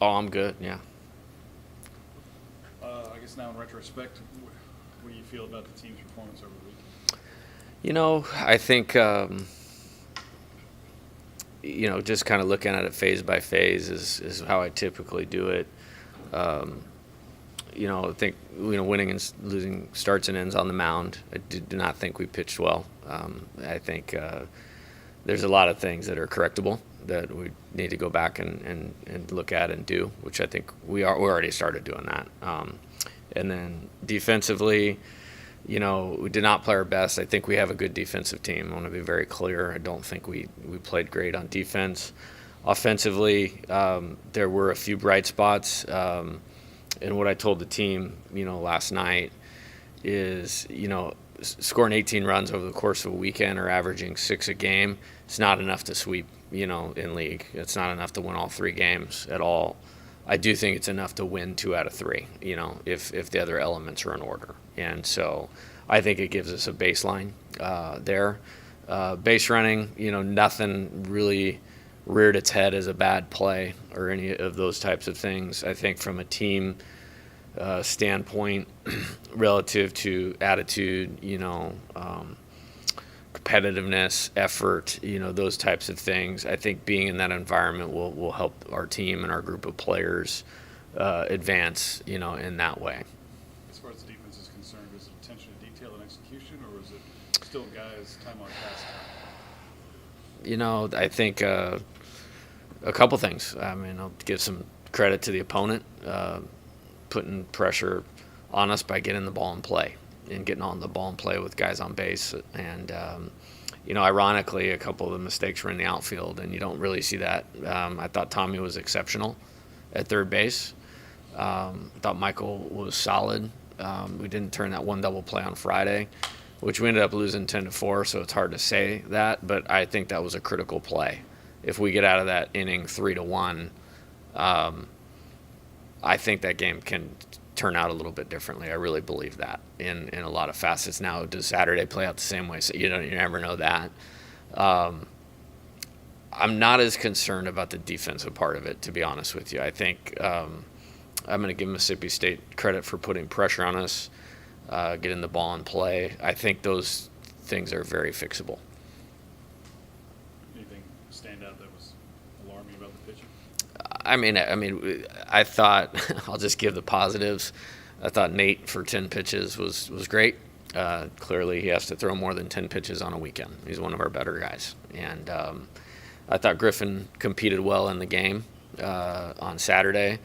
Oh, I'm good. Yeah. I guess now in retrospect, what do you feel about the team's performance over the weekend? I think just kind of looking at it phase by phase is how I typically do it. Um, I think winning and losing starts and ends on the mound. I do not think we pitched well. I think there's a lot of things that are correctable that we need to go back and look at and do, which I think we already started doing that. And then defensively, we did not play our best. I think we have a good defensive team. I want to be very clear. I don't think we played great on defense. Offensively, there were a few bright spots. And what I told the team, last night is, scoring 18 runs over the course of a weekend or averaging 6 a game, it's not enough to sweep, in league. It's not enough to win all 3 games at all. I do think it's enough to win 2 out of 3, if the other elements are in order. And so I think it gives us a baseline there. Base running, nothing really reared its head as a bad play or any of those types of things. I think from a team standpoint, relative to attitude, competitiveness, effort, those types of things, I think being in that environment will help our team and our group of players advance, in that way. As far as the defense is concerned, is it attention to detail and execution, or is it still guys time on task? I think a couple things. I mean, I'll give some credit to the opponent, putting pressure on us by getting the ball in play and getting on the ball and play with guys on base. And, ironically, a couple of the mistakes were in the outfield, and you don't really see that. I thought Tommy was exceptional at third base. I thought Michael was solid. We didn't turn that one double play on Friday, which we ended up losing 10-4, so it's hard to say that, but I think that was a critical play. If we get out of that inning 3-1, I think that game can turn out a little bit differently. I really believe that in a lot of facets. Now, does Saturday play out the same way? So you never know that. I'm not as concerned about the defensive part of it, to be honest with you. I think I'm going to give Mississippi State credit for putting pressure on us, getting the ball in play. I think those things are very fixable. Anything stand out that was alarming about the pitching? I thought I'll just give the positives. I thought Nate for 10 pitches was great. Clearly, he has to throw more than 10 pitches on a weekend. He's one of our better guys. And I thought Griffin competed well in the game on Saturday.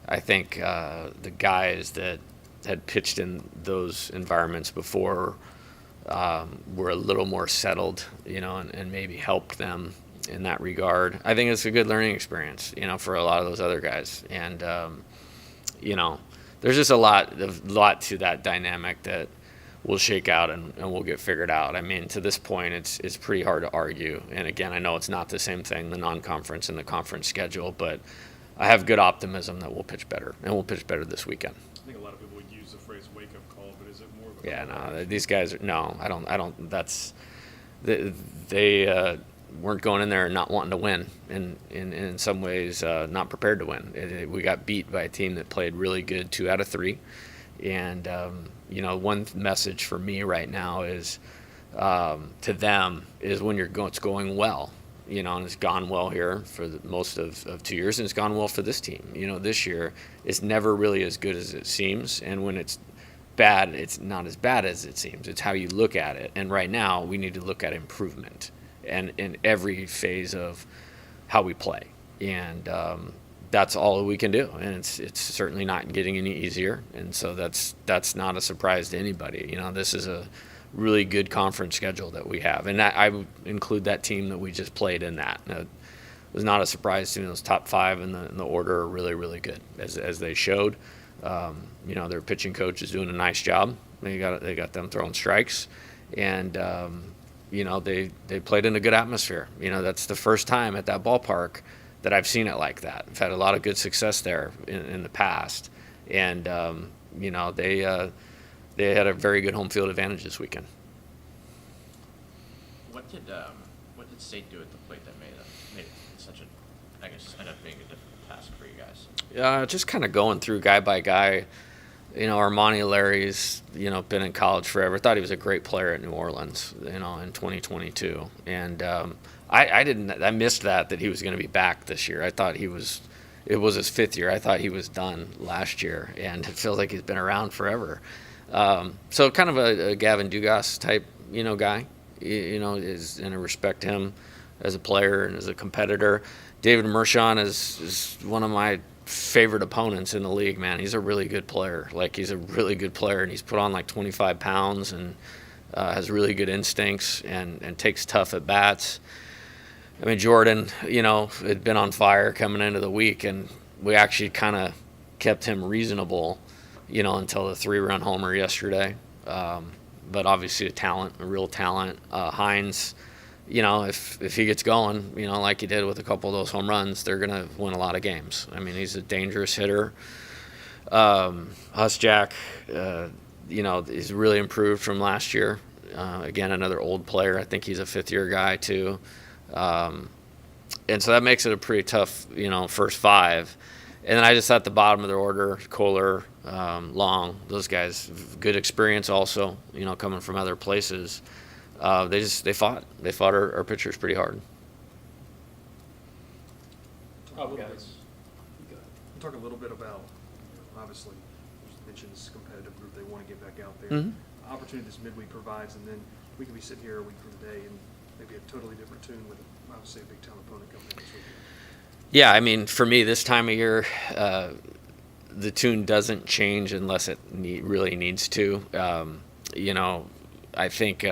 I think the guys that had pitched in those environments before were a little more settled, and maybe helped them in that regard. I think it's a good learning experience, for a lot of those other guys. And, there's just a lot to that dynamic that will shake out and will get figured out. I mean, to this point, it's pretty hard to argue. And again, I know it's not the same thing, the non-conference and the conference schedule, but I have good optimism that we'll pitch better, and we'll pitch better this weekend. I think a lot of people would use the phrase "wake-up call," but is it more of a Yeah, no, these guys are no. I don't. That's they weren't going in there and not wanting to win, and in some ways not prepared to win. We got beat by a team that played really good 2 out of 3, and one message for me right now is to them is when it's going well. And it's gone well here for most of 2 years, and it's gone well for this team. This year it's never really as good as it seems, and when it's bad, it's not as bad as it seems. It's how you look at it, and right now we need to look at improvement and in every phase of how we play, and that's all we can do. And it's certainly not getting any easier, and so that's not a surprise to anybody. This is a really good conference schedule that we have, and I would include that team that we just played in that. It was not a surprise to me. Those top 5 in the order are really, really good, as they showed. Their pitching coach is doing a nice job. They got them throwing strikes, and they played in a good atmosphere. That's the first time at that ballpark that I've seen it like that. I've had a lot of good success there in the past, and they had a very good home field advantage this weekend. What did State do at the plate that made it such a guess, end up being a difficult task for you guys? Just kind of going through guy by guy. Armani Larry's, been in college forever. Thought he was a great player at New Orleans, in 2022. And I missed that he was going to be back this year. I thought it was his 5th year. I thought he was done last year, and it feels like he's been around forever. So kind of a Gavin Dugas type, guy, and I respect him as a player and as a competitor. David Mershon is one of my favorite opponents in the league, man. He's a really good player. He's a really good player, and he's put on 25 pounds and has really good instincts and takes tough at bats. I mean, Jordan, had been on fire coming into the week, and we actually kind of kept him reasonable, until the 3-run homer yesterday. But obviously a real talent. Hines, if he gets going, like he did with a couple of those home runs, they're going to win a lot of games. I mean, he's a dangerous hitter. Husjack, he's really improved from last year. Again, another old player. I think he's a 5th-year guy too. And so that makes it a pretty tough, first 5. And then I just at the bottom of their order, Kohler, Long, those guys, good experience also, coming from other places. They fought our pitchers pretty hard. Talk a little bit about, obviously, you mentioned this competitive group, they want to get back out there. Mm-hmm. Opportunity this midweek provides, and then we could be sitting here a week from today and maybe a totally different tune with, obviously, a big time opponent coming in this weekend. Yeah, I mean, for me, this time of year, the tune doesn't change unless it really needs to. I think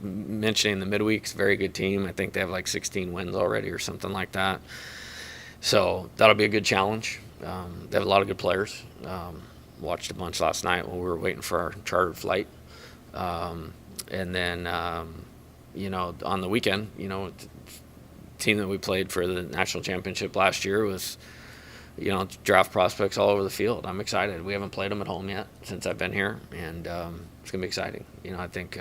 mentioning the midweek's a very good team. I think they have 16 wins already or something like that. So that'll be a good challenge. They have a lot of good players. Watched a bunch last night while we were waiting for our chartered flight. And then, on the weekend, the team that we played for the national championship last year was, draft prospects all over the field. I'm excited. We haven't played them at home yet since I've been here, and it's going to be exciting. I think,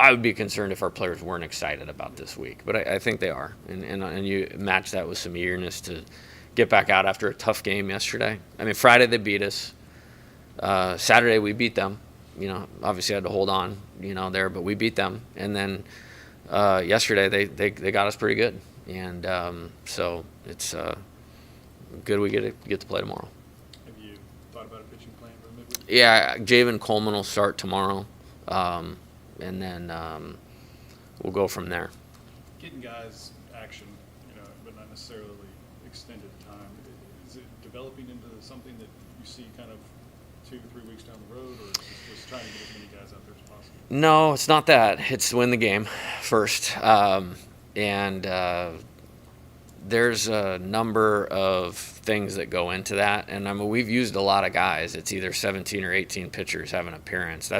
I would be concerned if our players weren't excited about this week, but I think they are. And you match that with some eagerness to get back out after a tough game yesterday. I mean, Friday they beat us. Saturday we beat them. Obviously I had to hold on, there, but we beat them. And then yesterday they got us pretty good. And so it's good we get to play tomorrow. Have you thought about a pitching plan for the midweek? Yeah, Javen Coleman will start tomorrow. And then we'll go from there. Getting guys action, but not necessarily extended time. Is it developing into something that you see kind of 2-3 weeks down the road, or is it just trying to get as many guys out there as possible? No, it's not that. It's to win the game first. There's a number of things that go into that. And I mean, we've used a lot of guys. It's either 17 or 18 pitchers have an appearance.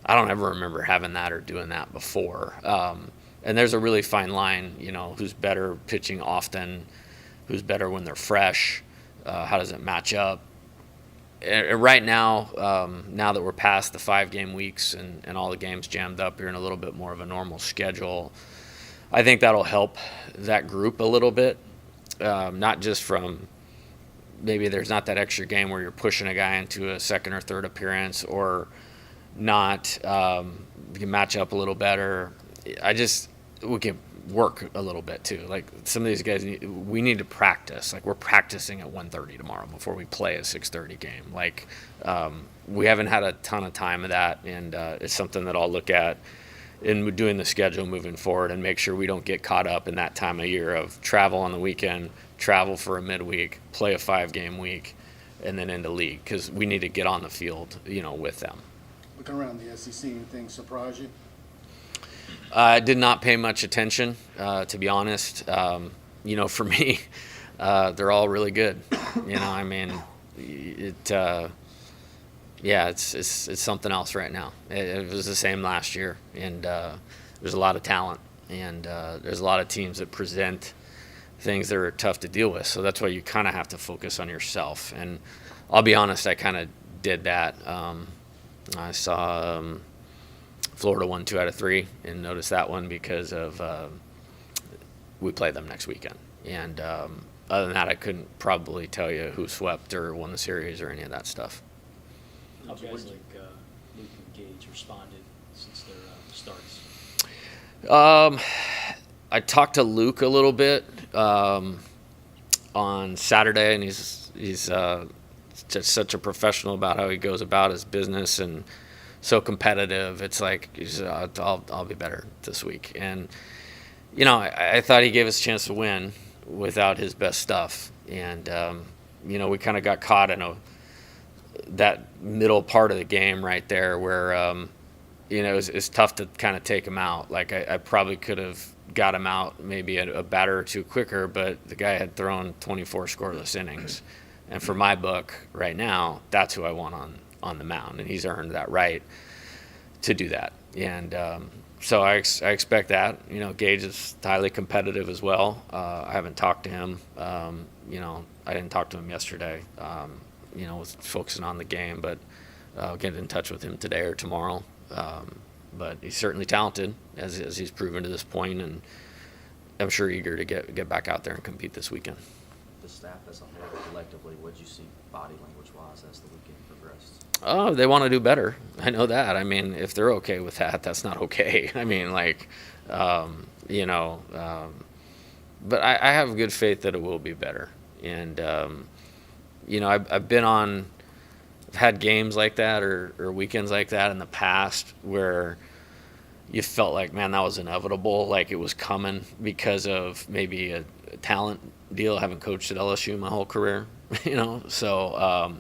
I don't ever remember having that or doing that before. And there's a really fine line, who's better pitching often, who's better when they're fresh, how does it match up? And right now, now that we're past the 5-game weeks and all the games jammed up, you're in a little bit more of a normal schedule. I think that'll help that group a little bit, not just from maybe there's not that extra game where you're pushing a guy into a second or third appearance or not. We can match up a little better. We can work a little bit too. Some of these guys, we need to practice. We're practicing at 1:30 tomorrow before we play a 6:30 game. We haven't had a ton of time of that, and it's something that I'll look at in doing the schedule moving forward and make sure we don't get caught up in that time of year of travel on the weekend, travel for a midweek, play a 5-game week, and then into league, because we need to get on the field, with them. Looking around the SEC, anything surprise you? I did not pay much attention, to be honest. For me, they're all really good. I mean, it's something else right now. It was the same last year, and there's a lot of talent, and there's a lot of teams that present things that are tough to deal with. So that's why you kind of have to focus on yourself. And I'll be honest, I kind of did that. I saw Florida won 2 out of 3 and noticed that one because of we play them next weekend. And other than that, I couldn't probably tell you who swept or won the series or any of that stuff. How guys like Luke and Gage responded since their starts? I talked to Luke a little bit on Saturday, and he's just such a professional about how he goes about his business and so competitive. It's like I'll be better this week, and I thought he gave us a chance to win without his best stuff, and we kind of got caught in that middle part of the game right there where it's tough to kind of take him out. Like I probably could have got him out maybe a batter or two quicker, but the guy had thrown 24 scoreless innings. And for my book right now, that's who I want on the mound, and he's earned that right to do that. And so I expect that. Gage is highly competitive as well. I haven't talked to him. I didn't talk to him yesterday. Was focusing on the game, but I'll get in touch with him today or tomorrow. But he's certainly talented, as he's proven to this point, and I'm sure eager to get back out there and compete this weekend. The staff as a whole, collectively, what did you see body language-wise as the weekend progressed? Oh, they want to do better. I know that. I mean, if they're okay with that, that's not okay. I mean, but I have good faith that it will be better. And, I've had games like that or weekends like that in the past where you felt like, man, that was inevitable, like it was coming because of maybe a talent deal. I haven't coached at LSU my whole career, so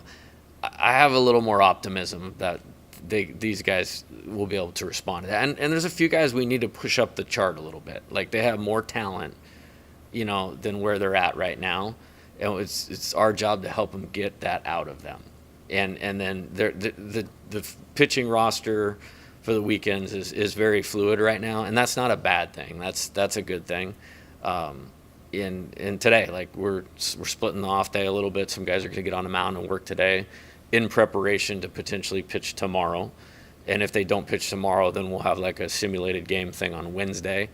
I have a little more optimism that these guys will be able to respond to that. And there's a few guys we need to push up the chart a little bit. Like they have more talent, than where they're at right now. And it's our job to help them get that out of them. And then the pitching roster for the weekends is very fluid right now, and that's not a bad thing. That's a good thing. In today, like we're splitting the off day a little bit. Some guys are going to get on the mound and work today, in preparation to potentially pitch tomorrow. And if they don't pitch tomorrow, then we'll have like a simulated game thing on Wednesday,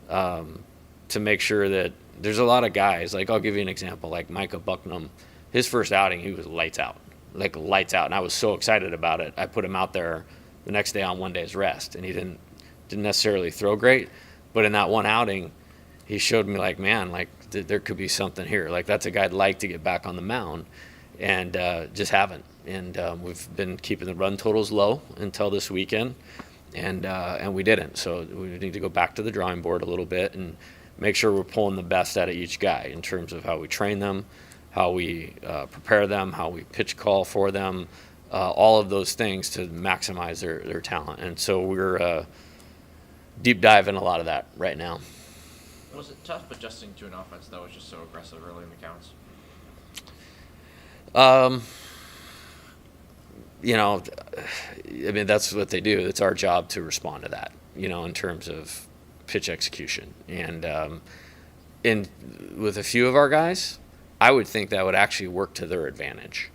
to make sure that there's a lot of guys. Like I'll give you an example, like Micah Bucknam, his first outing he was lights out, and I was so excited about it. I put him out there the next day on one day's rest, and he didn't necessarily throw great, but in that one outing, he showed me like, man, like there could be something here. Like that's a guy I'd like to get back on the mound, and just haven't. And we've been keeping the run totals low until this weekend, and we didn't. So we need to go back to the drawing board a little bit and make sure we're pulling the best out of each guy in terms of how we train them, how we prepare them, how we pitch call for them, all of those things to maximize their talent. And so we're deep diving a lot of that right now. Was it tough adjusting to an offense that was just so aggressive early in the counts? That's what they do. It's our job to respond to that, in terms of pitch execution. And with a few of our guys, I would think that would actually work to their advantage.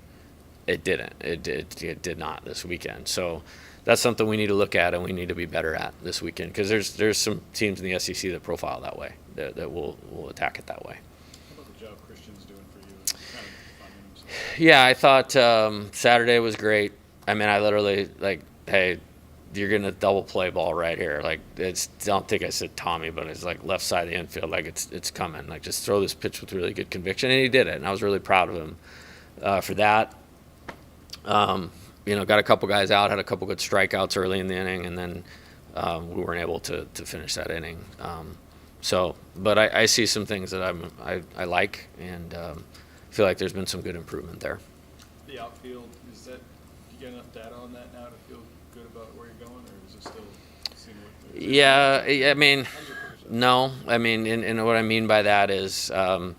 It didn't. It did not this weekend. So that's something we need to look at and we need to be better at this weekend, because there's some teams in the SEC that profile that way, that will attack it that way. How about the job Christian's doing for you? Kind of finding himself? Yeah, I thought Saturday was great. I mean, I literally, like, hey, you're getting a double play ball right here. Like, I don't think I said Tommy, but it's like left side of the infield. Like, it's coming. Like, just throw this pitch with really good conviction. And he did it. And I was really proud of him for that. Got a couple guys out, had a couple good strikeouts early in the inning, and then we weren't able to finish that inning. But I see some things that I like, and feel like there's been some good improvement there. The outfield, you get enough data on that now to feel good about where you're going, or is it still seeing what? Yeah, I mean, no. I mean, and what I mean by that is, and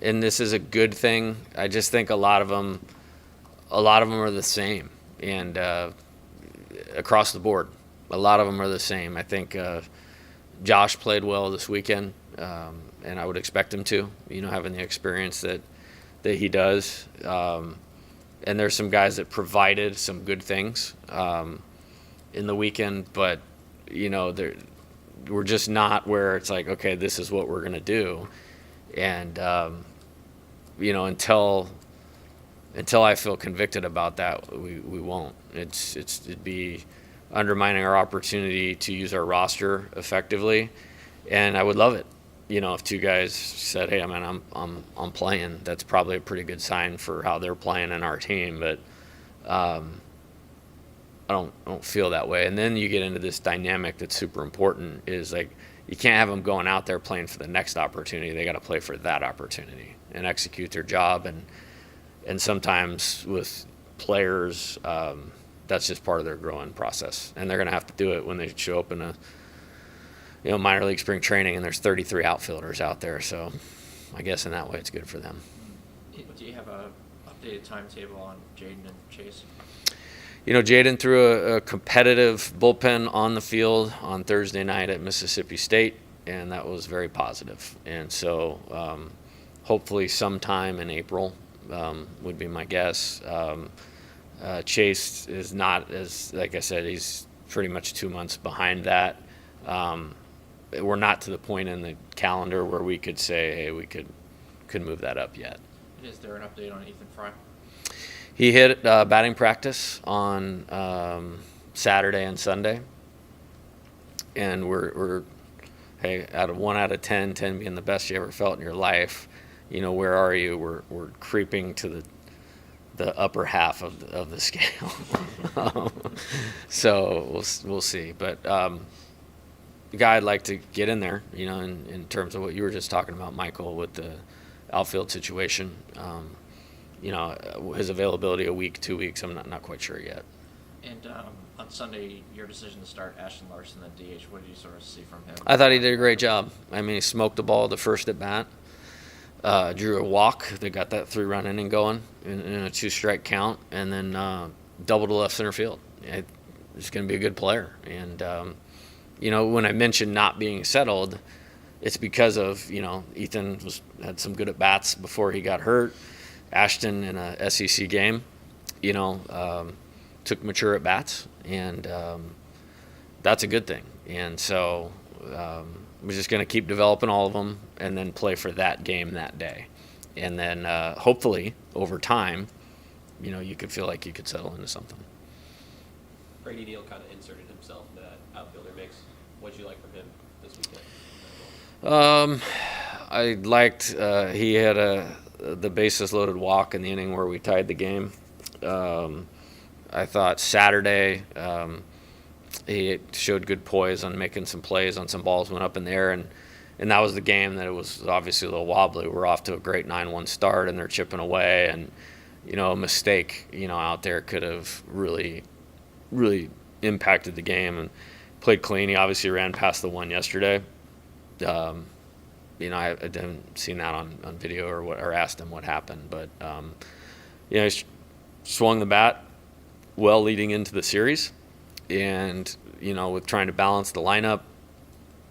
this is a good thing. I just think a lot of them are the same, and across the board, a lot of them are the same. I think Josh played well this weekend, and I would expect him to, having the experience that he does. And there's some guys that provided some good things in the weekend, but we're just not where it's like, okay, this is what we're going to do. And, until I feel convicted about that, we won't. It'd be undermining our opportunity to use our roster effectively. And I would love it, if two guys said, hey, I'm playing. That's probably a pretty good sign for how they're playing in our team. But, I don't feel that way. And then you get into this dynamic that's super important is like you can't have them going out there playing for the next opportunity. They got to play for that opportunity and execute their job. And sometimes with players, that's just part of their growing process. And they're going to have to do it when they show up in a minor league spring training and there's 33 outfielders out there. So I guess in that way it's good for them. Do you have a updated timetable on Jaden and Chase? Jaden threw a competitive bullpen on the field on Thursday night at Mississippi State, and that was very positive. And so hopefully sometime in April would be my guess. Chase is not as, like I said, he's pretty much 2 months behind that. We're not to the point in the calendar where we could say, hey, we could move that up yet. Is there an update on Ethan Fry? He hit batting practice on Saturday and Sunday, and we're hey, out of 1 out of 10 being the best you ever felt in your life, where are you? We're creeping to the upper half of the scale. So we'll see, but the guy I'd like to get in there, in terms of what you were just talking about, Michael, with the outfield situation. His availability a week, 2 weeks, I'm not quite sure yet. And on Sunday, your decision to start Ashton Larson at DH, what did you sort of see from him? I thought he did a great job. He smoked the ball the first at bat, drew a walk. They got that 3-run inning going in a 2-strike count, and then doubled to left center field. He's going to be a good player. And, when I mentioned not being settled, it's because of, Ethan had some good at-bats before he got hurt. Ashton in a SEC game, took mature at bats, and that's a good thing. And so we're just going to keep developing all of them and then play for that game that day. And then hopefully over time, you could feel like you could settle into something. Brady Neal kind of inserted himself in that outfielder mix. What did you like from him this weekend? I liked he had the bases loaded walk in the inning where we tied the game. I thought Saturday he showed good poise on making some plays on some balls went up in the air, and that was the game that it was obviously a little wobbly. We're off to a great 9-1 start, and they're chipping away, and a mistake out there could have really impacted the game. And played clean. He obviously ran past the one yesterday. I haven't seen that on video or asked him what happened, but he swung the bat well leading into the series, and with trying to balance the lineup,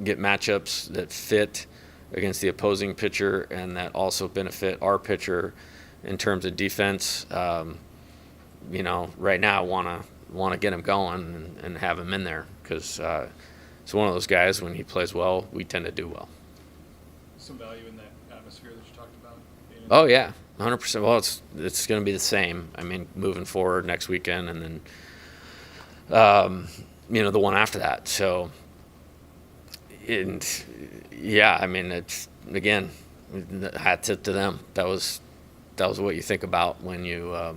get matchups that fit against the opposing pitcher and that also benefit our pitcher in terms of defense. Right now I want to get him going and have him in there because it's one of those guys when he plays well, we tend to do well. Some value in that atmosphere that you talked about? Oh, yeah, 100%. Well, it's going to be the same. Moving forward next weekend and then, the one after that. So, it's, again, hat tip to them. That was what you think about when you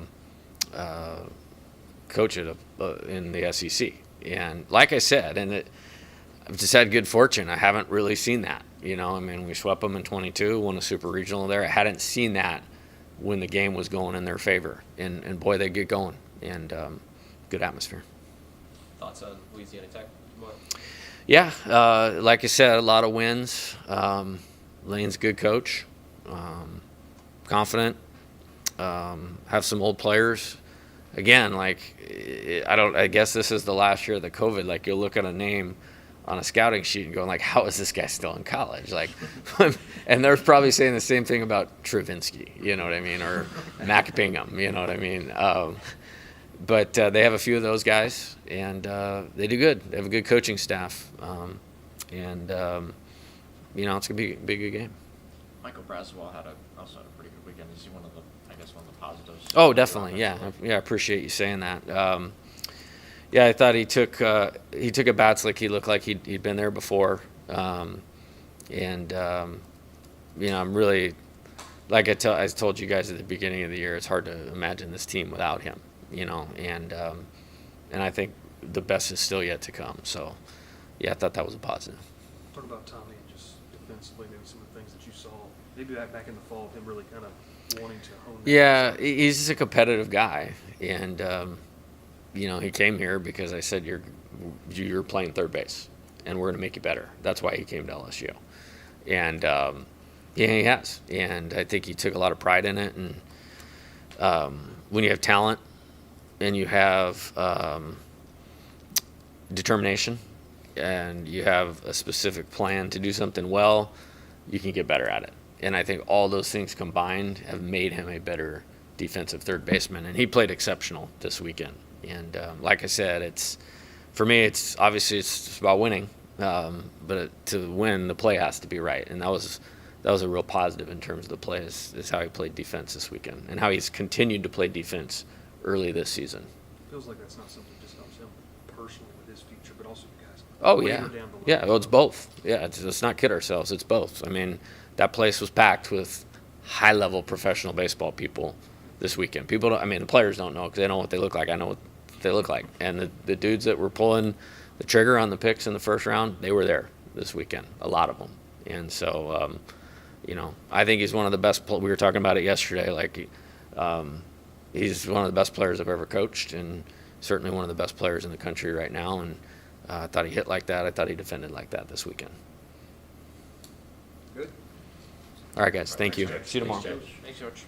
coach it in the SEC. And like I said, I've just had good fortune. I haven't really seen that. We swept them in 22, won a super regional there. I hadn't seen that when the game was going in their favor. And boy, they get going. And good atmosphere. Thoughts on Louisiana Tech tomorrow? Yeah, like I said, a lot of wins. Lane's a good coach, confident, have some old players. Again, I guess this is the last year of the COVID. You'll look at a name on a scouting sheet and going how is this guy still in college? And they're probably saying the same thing about Travinsky, you know what I mean, or Mac Bingham, you know what I mean. But they have a few of those guys, and they do good. They have a good coaching staff, And, you know, it's going to be a good game. Michael Braswell also had a pretty good weekend. Is he one of the positives? Oh, definitely. Yeah. I appreciate you saying that. Yeah, I thought he took a bats like he looked like he'd been there before. And, you know, I'm really, like I told you guys at the beginning of the year, it's hard to imagine this team without him, you know, and I think the best is still yet to come. So, yeah, I thought that was a positive. Talk about Tommy and just defensively, maybe some of the things that you saw, maybe back in the fall, him really kind of wanting to hone that. Yeah, he's just a competitive guy, and you know, he came here because I said you're playing third base, and we're going to make you better. That's why he came to LSU, and yeah, he has, and I think he took a lot of pride in it. And when you have talent and you have determination and you have a specific plan to do something well, you can get better at it. And I think all those things combined have made him a better defensive third baseman. And he played exceptional this weekend. And like I said, for me, it's obviously it's about winning. But to win, the play has to be right. And that was a real positive in terms of the play is how he played defense this weekend and how he's continued to play defense early this season. Feels like that's not something just helps him personally with his future, but also you guys. Oh, later yeah. down the line. Yeah, well, it's both. Yeah, let's not kid ourselves. It's both. I mean, that place was packed with high-level professional baseball people this weekend. People don't, I mean, the players don't know because they know what they look like. I know what they look like. And the dudes that were pulling the trigger on the picks in the first round, they were there this weekend, a lot of them. And so, you know, I think he's one of the best. We were talking about it yesterday. Like, he's one of the best players I've ever coached, and certainly one of the best players in the country right now. And I thought he hit like that. I thought he defended like that this weekend. Good. All right, guys. Thank you. See you tomorrow. Thanks, George.